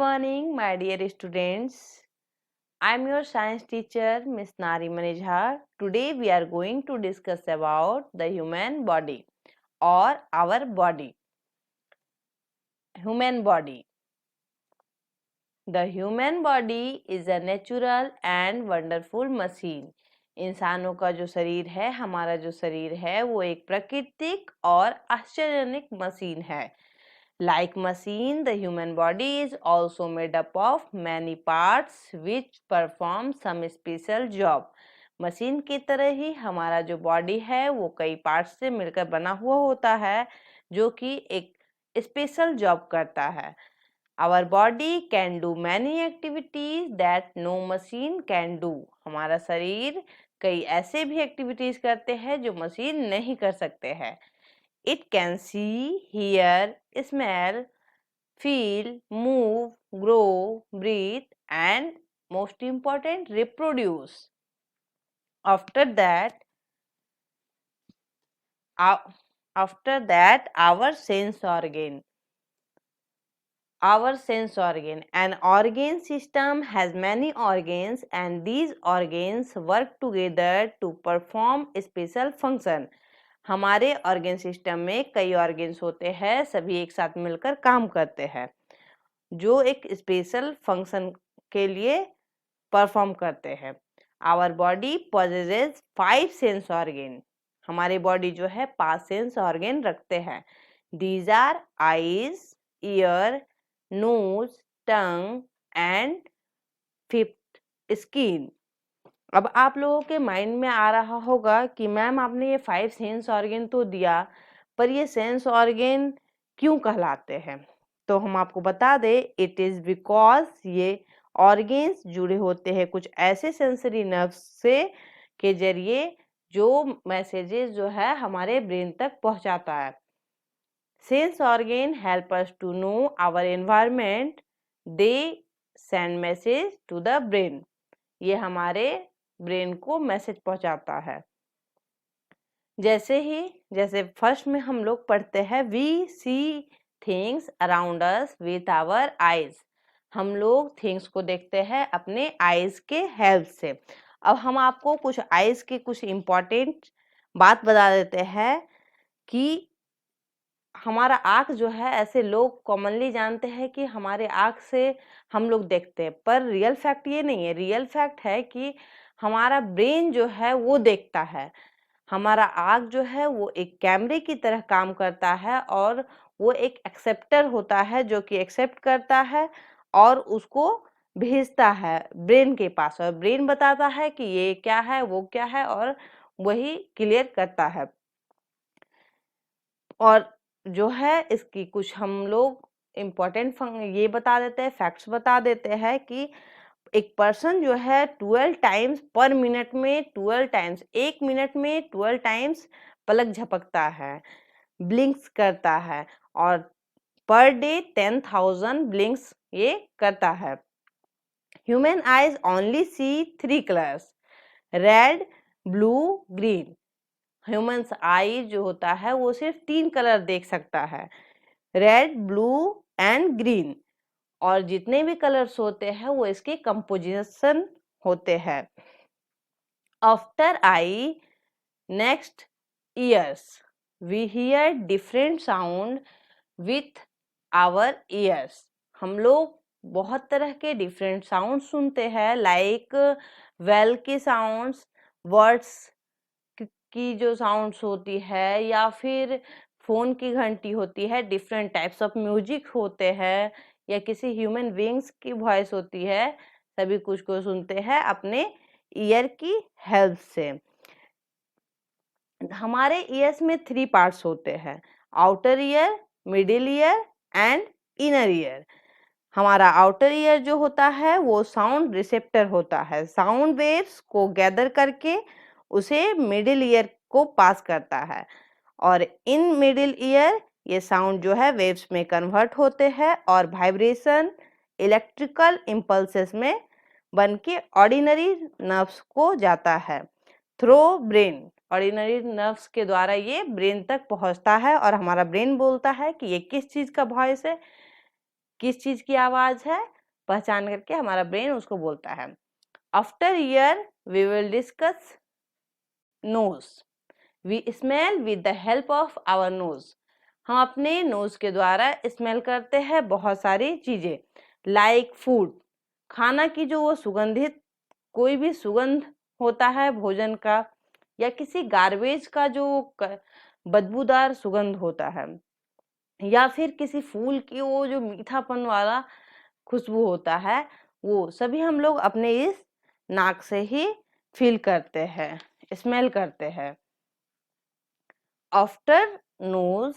morning, my dear students. I am your science teacher, Miss Nari Manijhar. Today we are going to discuss about the human body or our body. Human body. The human body is a natural and wonderful machine. इंसानों का जो शरीर है, हमारा जो शरीर है, वो एक प्राकृतिक और आश्चर्यजनक मशीन है. Like machine, the human body is also made up of many parts which perform some special job. Machine की तरह ही हमारा जो बॉडी है वो कई पार्ट्स से मिलकर बना हुआ होता है जो कि एक स्पेशल जॉब करता है. Our body can do many activities that no machine can do. हमारा शरीर कई ऐसे भी एक्टिविटीज करते हैं जो मशीन नहीं कर सकते हैं. It can see, hear, smell, feel, move, grow, breathe, and most important, reproduce. After that, our sense organ. Our sense organ. An organ system has many organs and these organs work together to perform a special function. हमारे organ system में कई organs होते हैं, सभी एक साथ मिलकर काम करते हैं जो एक स्पेशल फंक्शन के लिए परफॉर्म करते हैं. Our body possesses 5 sense organ. हमारी बॉडी जो है 5 सेंस ऑर्गन रखते हैं. These are eyes, ear, nose, tongue and fifth skin. अब आप लोगों के माइंड में आ रहा होगा कि मैम आपने ये 5 सेंस ऑर्गन तो दिया, पर ये सेंस ऑर्गन क्यों कहलाते हैं? तो हम आपको बता दें, इट इज बिकॉज ये ऑर्गन्स जुड़े होते हैं कुछ ऐसे सेंसरी नर्व्स से के जरिए जो मैसेजेस जो है हमारे ब्रेन तक पहुंचाता है. Sense organ help us to know our environment. They send message to the brain. ये हमारे ब्रेन को मैसेज पहुंचाता है. जैसे फर्स्ट में हम लोग पढ़ते हैं, we see things around us with our eyes. हम लोग थिंग्स को देखते हैं अपने आईज के हेल्प से. अब हम आपको कुछ आईज के कुछ इम्पोर्टेंट बात बता देते हैं कि हमारा आँख जो है, ऐसे लोग कॉमनली जानते हैं कि हमारे आँख से हम लोग देखते हैं, पर रियल फैक्ट ये नहीं है. रियल फैक्ट है कि हमारा ब्रेन जो है वो देखता है. हमारा आँख जो है वो एक कैमरे की तरह काम करता है और वो एक एक्सेप्टर होता है जो कि एक्सेप्ट करता है और उसको भेजता है ब्रेन के पास, और ब्रेन बताता है कि ये क्या है, वो क्या है, और वही क्लियर करता है. और जो है इसकी कुछ हम लोग इम्पोर्टेंट ये बता देते हैं, फैक्ट्स बता देते हैं कि एक पर्सन जो है 12 टाइम्स पर मिनट में 12 टाइम्स, 1 मिनट में 12 टाइम्स पलक झपकता है, ब्लिंक्स करता है, और पर डे 10,000 ब्लिंक्स ये करता है. Human eyes only see 3 colours, red, blue, green. Humans eye जो होता है वो सिर्फ 3 कलर देख सकता है, रेड, ब्लू एंड ग्रीन. और जितने भी कलर्स होते हैं वो इसके कंपोजिशन होते हैं. After eye, next ears. We hear different sound with our ears. हम लोग बहुत तरह के डिफरेंट साउंड सुनते हैं, लाइक वेल के साउंड्स, वर्ड्स की जो साउंड्स होती है, या फिर फोन की घंटी होती है, डिफरेंट टाइप्स ऑफ म्यूजिक होते हैं, या किसी ह्यूमन बीइंग्स की वॉइस होती है. सभी कुछ को सुनते हैं अपने ईयर की हेल्प से. हमारे ईयर्स में 3 पार्ट्स होते हैं, outer ear, middle ear and inner ear. हमारा आउटर ईयर जो होता है वो साउंड रिसेप्टर होता है, साउंड वेव्स को गैदर करके उसे मिडिल ईयर को पास करता है, और इन मिडिल ईयर ये साउंड जो है वेव्स में कन्वर्ट होते हैं और वाइब्रेशन इलेक्ट्रिकल इम्पल्सेस में बन के ऑर्डिनरी नर्व्स को जाता है थ्रू ब्रेन. ऑर्डिनरी नर्व्स के द्वारा ये ब्रेन तक पहुंचता है और हमारा ब्रेन बोलता है कि ये किस चीज का वॉइस है, किस चीज की आवाज है, पहचान करके हमारा ब्रेन उसको बोलता है। After ear we will discuss nose. We smell with the help of our nose. हम अपने नोज के द्वारा स्मेल करते हैं बहुत सारी चीजें, लाइक फूड, खाना की जो वो सुगंधित कोई भी सुगंध होता है भोजन का, या किसी गार्बेज का जो बदबूदार सुगंध होता है, या फिर किसी फूल की वो जो मीठापन वाला खुशबू होता है, वो सभी हम लोग अपने इस नाक से ही फील करते हैं, स्मेल करते हैं। After nose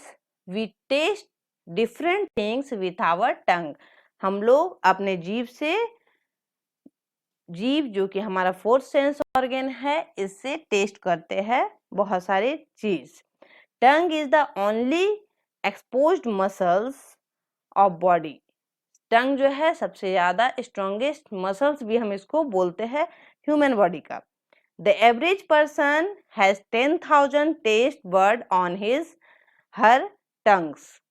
we taste different things with our tongue. हम लोग अपने जीभ से, जीभ जो कि हमारा फोर्थ सेंस ऑर्गन है, इससे टेस्ट करते हैं बहुत सारी चीज। Tongue is the only exposed muscles of body. Tongue जो है सबसे ज्यादा स्ट्रॉन्गेस्ट मसल्स भी हम इसको बोलते हैं ह्यूमन बॉडी का। The average person has 10,000 taste bud on his her tongues.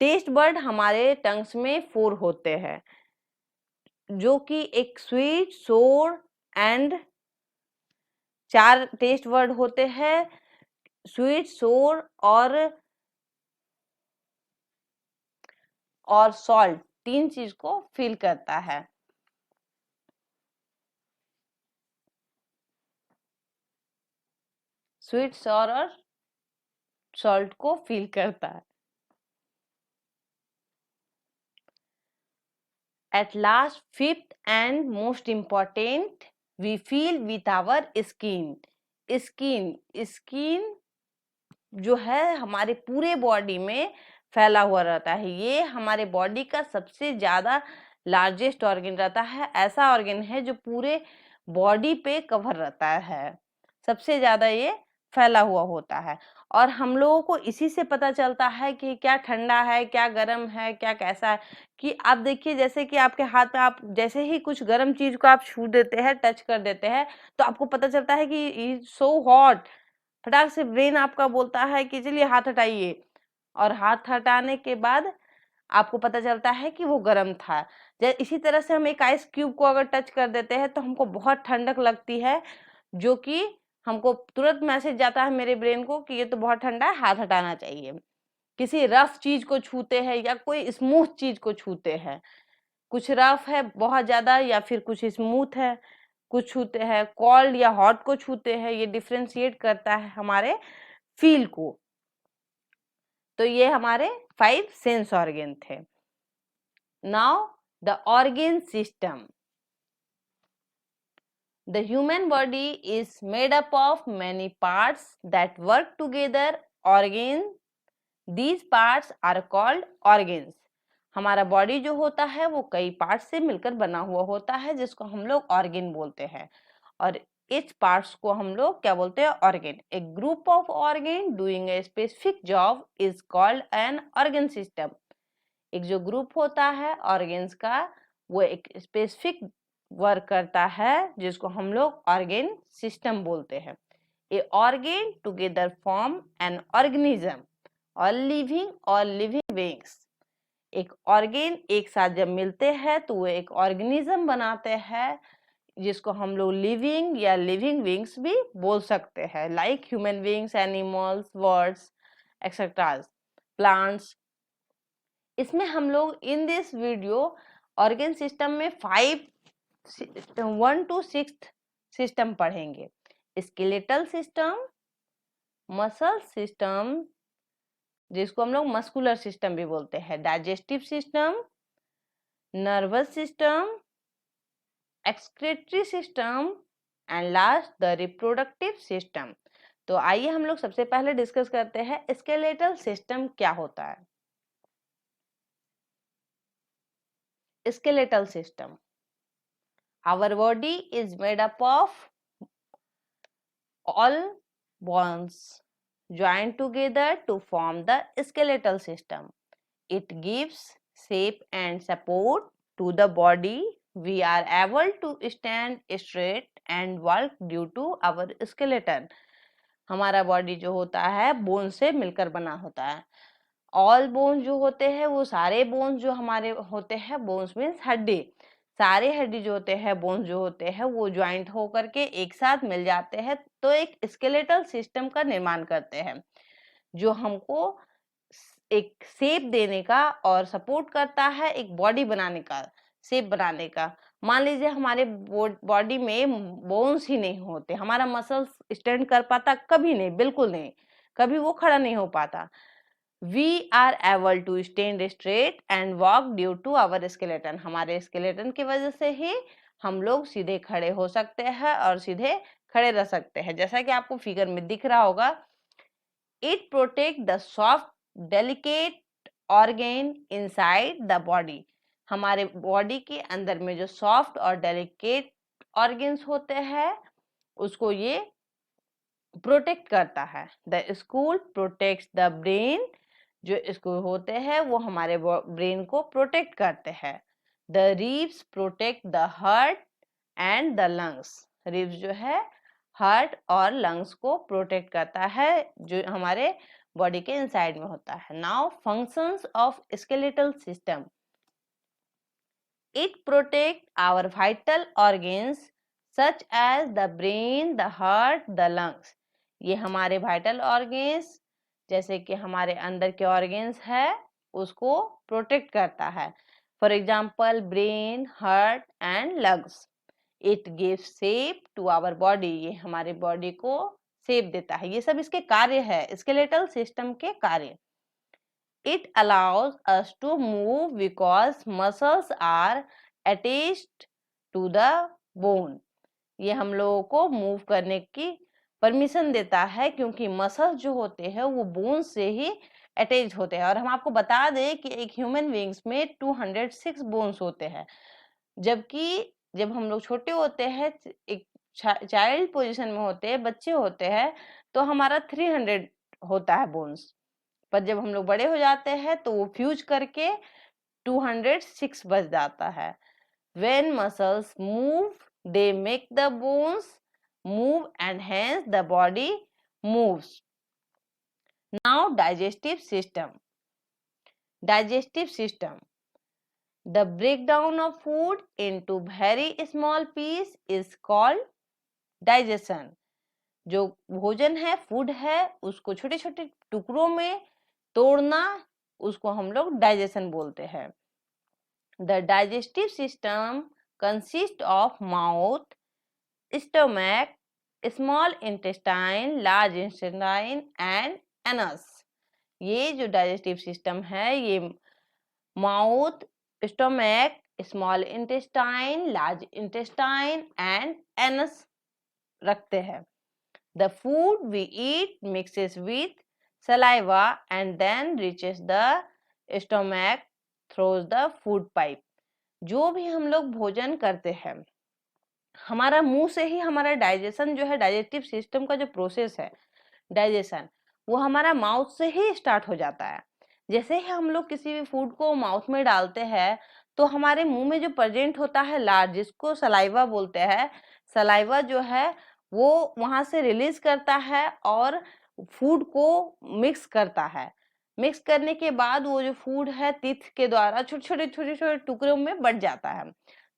Taste bud हमारे टंग्स में 4 होते हैं, जो कि एक स्वीट, सोर एंड 4 टेस्ट वर्ड होते हैं, स्वीट, सोर और सॉल्ट, 3 चीज को फील करता है। स्वीट, सॉर और सॉल्ट को फील करता है। At last, fifth and most important, we feel with our skin. Skin जो है हमारे पूरे बॉडी में फैला हुआ रहता है। ये हमारे बॉडी का सबसे ज्यादा लार्जेस्ट ऑर्गन रहता है, ऐसा ऑर्गन है जो पूरे बॉडी पे कवर रहता है, सबसे ज्यादा ये फैला हुआ होता है। और हम लोगों को इसी से पता चलता है कि क्या ठंडा है, क्या गर्म है, क्या कैसा है। कि आप देखिए, जैसे कि आपके हाथ में आप जैसे ही कुछ गर्म चीज को आप छू देते हैं, टच कर देते हैं, तो आपको पता चलता है कि सो हॉट। फटाक से ब्रेन आपका बोलता है कि चलिए हाथ हटाइए, और हाथ हटाने के बाद आपको पता चलता है कि वो गर्म था। इसी तरह से हम एक आइस क्यूब को अगर टच कर देते हैं तो हमको बहुत ठंडक लगती है, जो कि हमको तुरंत मैसेज जाता है मेरे ब्रेन को कि ये तो बहुत ठंडा है, हाथ हटाना चाहिए। किसी रफ चीज को छूते हैं या कोई स्मूथ चीज को छूते हैं, कुछ रफ है बहुत ज्यादा या फिर कुछ स्मूथ है, कुछ छूते हैं कोल्ड या हॉट को छूते हैं, ये डिफ्रेंशिएट करता है हमारे फील को। तो ये हमारे 5 सेंस ऑर्गन थे। Now the organ system. The human body is made up of many parts that work together. Organs, these parts are called organs. हमारा बॉडी जो होता है वो कई पार्ट से मिलकर बना हुआ होता है, जिसको हम लोग ऑर्गन बोलते हैं। और इस पार्ट्स को हम लोग क्या बोलते हैं? Organ. A group of organ doing a specific job is called an organ system. एक जो ग्रुप होता है ऑर्गन्स का, वो एक स्पेसिफिक वर्क करता है, जिसको हम लोग ऑर्गन सिस्टम बोलते हैं। A organ together form an organism और लिविंग बीइंग्स। एक ऑर्गन एक साथ जब मिलते हैं तो वो एक ऑर्गेनिज्म बनाते हैं, जिसको हम लोग लिविंग या लिविंग बीइंग्स भी बोल सकते हैं, like human beings, animals, birds etcetera, plants. इसमें हम लोग in this video organ system में 1 to 6 सिस्टम पढ़ेंगे। स्केलेटल सिस्टम, मसल सिस्टम जिसको हम लोग मस्कुलर सिस्टम भी बोलते हैं, digestive system, nervous system, excretory system and last the reproductive system. तो आइए हम लोग सबसे पहले डिस्कस करते हैं स्केलेटल सिस्टम क्या होता है। Skeletal system, our body is made up of all bones joined together to form the skeletal system. It gives shape and support to the body. We are able to stand straight and walk due to our skeleton. हमारा body जो होता है bone से मिलकर बना होता है। All bones जो होते हैं वो सारे बोन्स जो हमारे होते हैं, बोन्स मीन्स हड्डी, सारे हड्डी जो होते हैं, बोन्स जो होते हैं वो ज्वाइंट होकर के एक साथ मिल जाते हैं तो एक स्केलेटल सिस्टम का निर्माण करते हैं, जो हमको एक शेप देने का और सपोर्ट करता है एक बॉडी बनाने का, शेप बनाने का। मान लीजिए हमारे बॉडी में बोन्स ही नहीं होते, हमारा मसल्स स्टैंड कर पाता? कभी नहीं, बिल्कुल नहीं, कभी वो खड़ा नहीं हो पाता। We are able to stand straight and walk due to our skeleton, हमारे स्केलेटन की वजह से ही हम लोग सीधे खड़े हो सकते हैं और सीधे खड़े रह सकते हैं, जैसा कि आपको फिगर में दिख रहा होगा। It protect the soft delicate organ inside the body, हमारे बॉडी के अंदर में जो सॉफ्ट और डेलिकेट ऑर्गेन्स होते हैं उसको ये प्रोटेक्ट करता है। The school protects the brain, जो स्कूल होते हैं वो हमारे ब्रेन को प्रोटेक्ट करते हैं। The ribs protect the heart and the lungs, ribs जो है हार्ट और लंग्स को प्रोटेक्ट करता है जो हमारे बॉडी के इनसाइड में होता है। Now functions of skeletal system, it protect our vital organs such as the brain, the heart, the lungs, ये हमारे वाइटल ऑर्गेन्स जैसे कि हमारे अंदर के ऑर्गेन्स है उसको प्रोटेक्ट करता है। For example brain, heart and lungs. It gives shape to our body, ये हमारे बॉडी को शेप देता है, ये सब इसके कार्य है, स्केलेटल सिस्टम के कार्य। It allows us to move because muscles are attached to the bone, ये हम लोगों को मूव करने की परमिशन देता है क्योंकि मसल्स जो होते हैं वो बोन से ही अटैच होते हैं। और हम आपको बता दें कि एक ह्यूमन बींग्स में 206 बोन्स होते हैं, जबकि जब हम लोग छोटे होते हैं, एक चाइल्ड पोजीशन में होते हैं, बच्चे होते हैं, तो हमारा 300 होता है बोन्स, पर जब हम लोग बड़े हो जाते हैं तो वो फ्यूज करके 206 बच जाता है। When muscles move, they make the bones move and hence the body moves. Now digestive system. Digestive system. The breakdown of food into very small piece is called digestion. जो भोजन है, फूड है, उसको छोटे छोटे टुकड़ों में तोड़ना, उसको हम लोग डाइजेशन बोलते हैं। The digestive system consists of mouth, stomach, small intestine, large intestine and anus. ये जो डाइजेस्टिव सिस्टम है ये mouth, stomach, small intestine, large intestine and anus रखते हैं। The food we eat mixes with saliva and then reaches the stomach through the food pipe, जो भी हम लोग भोजन करते हैं हमारा मुंह से ही हमारा डाइजेशन जो है, डाइजेस्टिव सिस्टम का जो प्रोसेस है डाइजेशन, वो हमारा माउथ से ही स्टार्ट हो जाता है। जैसे ही हम लोग किसी भी फूड को माउथ में डालते हैं तो हमारे मुंह में जो प्रेजेंट होता है लार्ज, जिसको सलाइवा बोलते हैं, सलाइवा जो है वो वहां से रिलीज करता है और फूड को मिक्स करता है। मिक्स करने के बाद वो जो फूड है टीथ के द्वारा छोटे छोटे टुकड़ों में बट जाता है,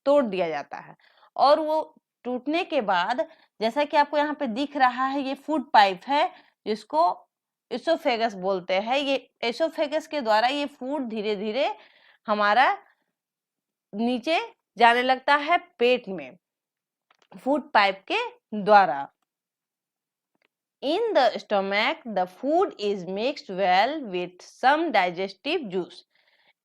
तोड़ दिया जाता है। और वो टूटने के बाद जैसा कि आपको यहाँ पे दिख रहा है, ये फूड पाइप है जिसको एसोफेगस बोलते हैं। ये एसोफेगस के द्वारा ये फूड धीरे धीरे हमारा नीचे जाने लगता है पेट में, फूड पाइप के द्वारा। In the stomach, the food is mixed well with some digestive juice.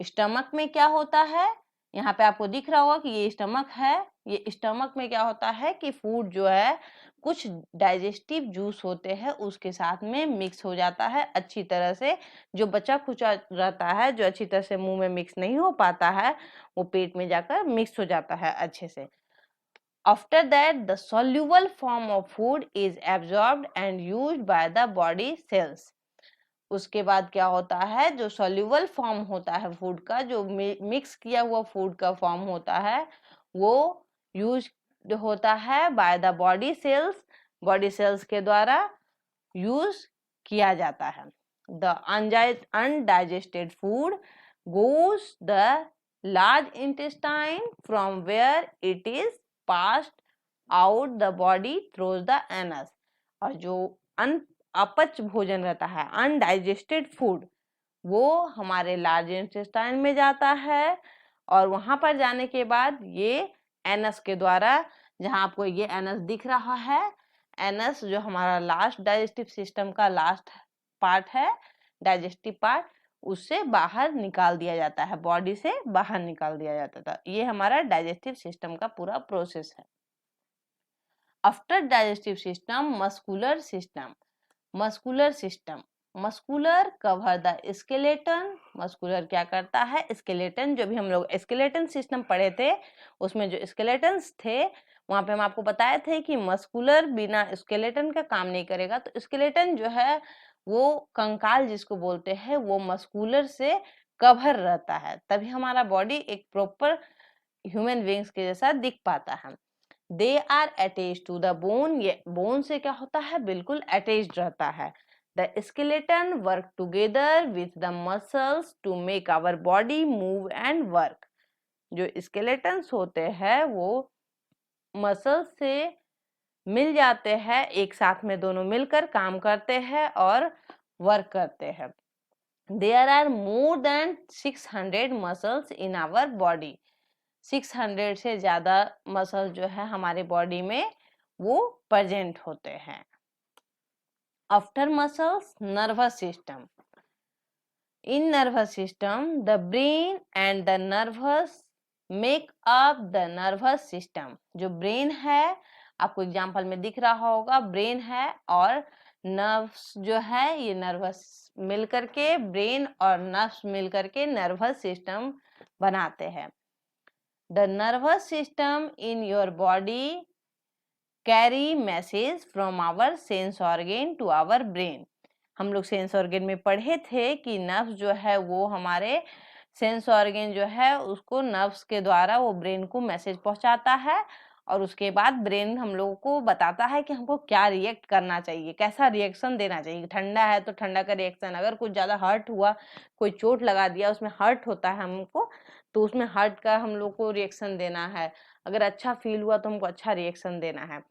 Stomach में क्या होता है, यहाँ पे आपको दिख रहा होगा कि ये स्टमक है। ये स्टमक में क्या होता है कि फूड जो है कुछ डाइजेस्टिव जूस होते हैं उसके साथ में मिक्स हो जाता है अच्छी तरह से। जो बचा खुचा रहता है, जो अच्छी तरह से मुंह में मिक्स नहीं हो पाता है, वो पेट में जाकर मिक्स हो जाता है अच्छे से। After that, the soluble form of food is absorbed and used by the body cells. उसके बाद क्या होता है, जो soluble form होता है फूड का, जो मिक्स किया हुआ फूड का फॉर्म होता है, वो यूज होता है by the body cells, body cells के द्वारा यूज किया जाता है। the undigested food goes the large intestine from where it is passed out the body through the anus। और जो अपच भोजन रहता है, अनडाइजेस्टेड फूड, वो हमारे लार्ज इंटेस्टाइन में जाता है और वहां पर जाने के बाद ये एनस के द्वारा, जहां आपको ये एनस दिख रहा है, एनस जो हमारा लास्ट डाइजेस्टिव सिस्टम का लास्ट पार्ट है, डाइजेस्टिव पार्ट, उससे बाहर निकाल दिया जाता है, बॉडी से बाहर निकाल दिया जाता था। ये हमारा डाइजेस्टिव सिस्टम का पूरा प्रोसेस है। After digestive system, muscular system. Muscular system, muscular cover the skeleton. Muscular क्या करता है, स्केलेटन, जो भी हम लोग स्केलेटन सिस्टम पढ़े थे उसमें जो स्केलेटन्स थे वहां पे हम आपको बताए थे कि मस्कुलर बिना स्केलेटन का काम नहीं करेगा। तो स्केलेटन जो है वो कंकाल जिसको बोलते हैं, वो मस्कुलर से कवर रहता है, तभी हमारा बॉडी एक प्रॉपर ह्यूमन बींग्स के जैसा दिख पाता है। They are attached to the bone, ये बोन से क्या होता है, बिल्कुल अटैच्ड रहता है। The skeleton work together with the muscles to make our body move and work. जो स्केलेटन्स होते हैं वो मसल्स से मिल जाते हैं, एक साथ में दोनों मिलकर काम करते हैं और वर्क करते हैं। There are more than 600 muscles in our body. 600 से ज्यादा मसल जो है हमारे बॉडी में वो प्रेजेंट होते हैं। After muscles, nervous system. In nervous system the brain and the nervous make up the nervous system. जो ब्रेन है, आपको एग्जांपल में दिख रहा होगा, ब्रेन है और नर्व्स जो है, ये नर्वस मिलकर के, ब्रेन और नर्व्स मिलकर के नर्वस सिस्टम बनाते हैं। The nervous system in your body carry message from our sense organ to our brain। हम लोग सेंस ऑर्गन में पढ़े थे कि नर्व्स जो है वो हमारे सेंस ऑर्गन जो है उसको नर्व्स के द्वारा वो ब्रेन को मैसेज पहुंचाता है और उसके बाद ब्रेन हम लोगों को बताता है कि हमको क्या रिएक्ट करना चाहिए, कैसा रिएक्शन देना चाहिए। ठंडा है तो ठंडा का रिएक्शन, अगर कुछ ज्यादा हर्ट हुआ, कोई चोट लगा दिया, उसमें हर्ट होता है हमको, तो उसमें हर्ट का हम लोग को रिएक्शन देना है। अगर अच्छा फील हुआ तो हमको अच्छा रिएक्शन देना है।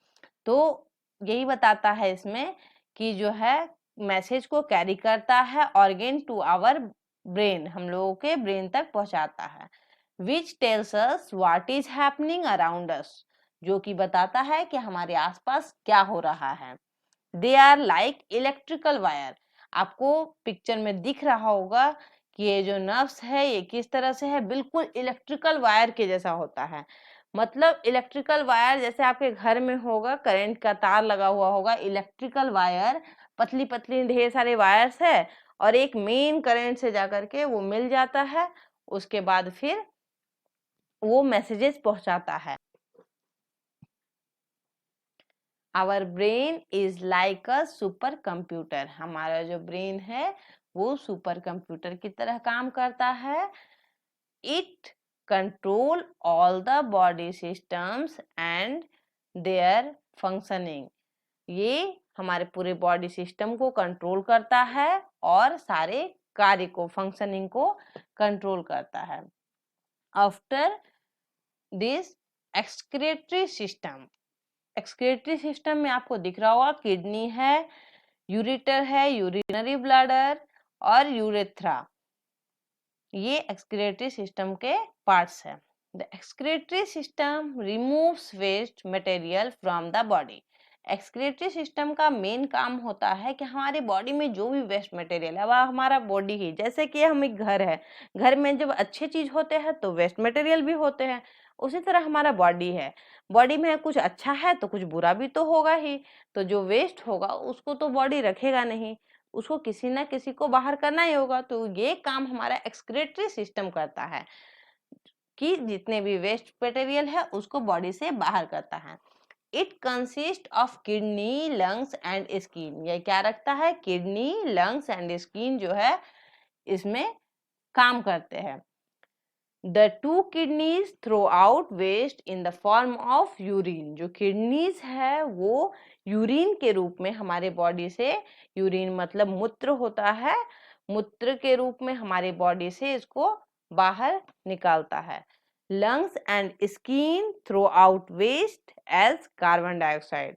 तो यही बताता है इसमें कि जो है मैसेज को कैरी करता है ऑर्गन टू आवर ब्रेन, हम लोगों के ब्रेन तक पहुंचाता है। Which tells us what is happening around us, जो कि बताता है कि हमारे आसपास क्या हो रहा है। They are like electrical wire. आपको पिक्चर में दिख रहा होगा कि ये जो नर्व्स है ये किस तरह से है, बिल्कुल इलेक्ट्रिकल वायर के जैसा होता है। मतलब इलेक्ट्रिकल वायर जैसे आपके घर में होगा, करंट का तार लगा हुआ होगा, इलेक्ट्रिकल वायर पतली पतली ढेर सारे वायर्स है और एक मेन करंट से जाकर के वो मिल जाता है, उसके बाद फिर वो मैसेजेस पहुंचाता है। Our brain is like a super computer. हमारा जो ब्रेन है वो सुपर कंप्यूटर की तरह काम करता है। It control all the body systems and there functioning. ये हमारे पूरे बॉडी सिस्टम को कंट्रोल करता है और सारे कार्य को, फंक्शनिंग को कंट्रोल करता है। After this, excretory system. Excretory system में आपको दिख रहा होगा किडनी है, यूरेटर है, यूरिनरी ब्लैडर और यूरेथ्रा, ये एक्सक्रीटरी सिस्टम के पार्ट्स हैं। The excretory system removes waste material from the body. Excretory system का मेन काम होता है कि हमारी बॉडी में जो भी वेस्ट मटेरियल है वह हमारा बॉडी ही, जैसे कि हम एक घर है, घर में जब अच्छे चीज होते हैं तो वेस्ट मटेरियल भी होते हैं, उसी तरह हमारा बॉडी है, बॉडी में कुछ अच्छा है तो कुछ बुरा भी तो होगा ही। तो जो वेस्ट होगा उसको तो बॉडी रखेगा नहीं, उसको किसी ना किसी को बाहर करना ही होगा। तो ये काम हमारा एक्सक्रीटरी सिस्टम करता है कि जितने भी वेस्ट मटेरियल है उसको बॉडी से बाहर करता है। It consist of kidney, lungs and skin. ये क्या रखता है, किडनी, लंग्स एंड स्किन जो है इसमें काम करते हैं। The two kidneys throw out waste in the form of urine. जो किडनीज है वो यूरिन के रूप में हमारे बॉडी से, यूरिन मतलब मूत्र होता है, मूत्र के रूप में हमारे बॉडी से इसको बाहर निकालता है. Lungs and skin throw out waste as carbon dioxide.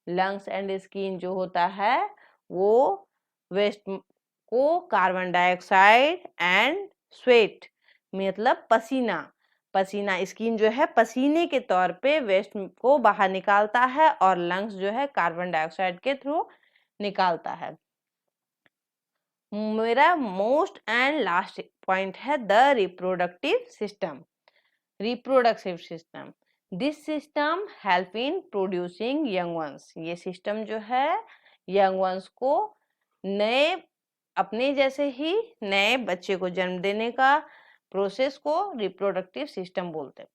Lungs and skin जो होता है वो वेस्ट को कार्बन डाइऑक्साइड एंड स्वेट मतलब पसीना, पसीना स्किन जो है पसीने के तौर पे वेस्ट को बाहर निकालता है और लंग्स जो है कार्बन डाइऑक्साइड के थ्रू निकालता है. मेरा मोस्ट एंड लास्ट पॉइंट है the reproductive system. Reproductive system, this system help in producing young ones. ये सिस्टम जो है यंग वंस को नए अपने जैसे ही नए बच्चे को जन्म देने का प्रोसेस को रिप्रोडक्टिव सिस्टम बोलते हैं.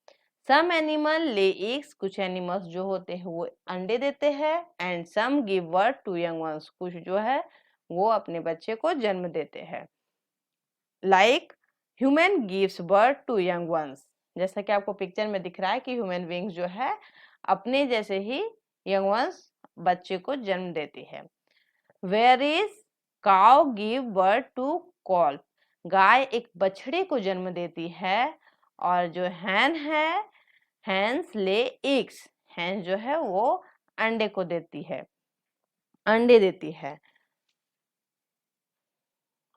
सम एनिमल ले एग्स, कुछ एनिमल्स जो होते हैं वो अंडे देते हैं. And some give birth to young ones, कुछ जो है वो अपने बच्चे को जन्म देते हैं. Like human gives birth to young ones, जैसा कि आपको पिक्चर में दिख रहा है कि ह्यूमन बीइंग्स जो है अपने जैसे ही यंग वंस बच्चे को जन्म देती है. Where is cow give birth to calf, गाय एक बछड़े को जन्म देती है. और जो हैन है, हैंस ले एग्स, हैंस जो है वो अंडे को देती है, अंडे देती है.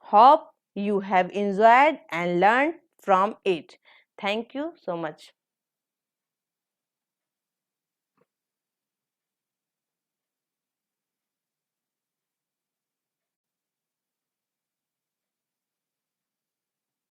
Hope you have enjoyed and learned from it. Thank you so much.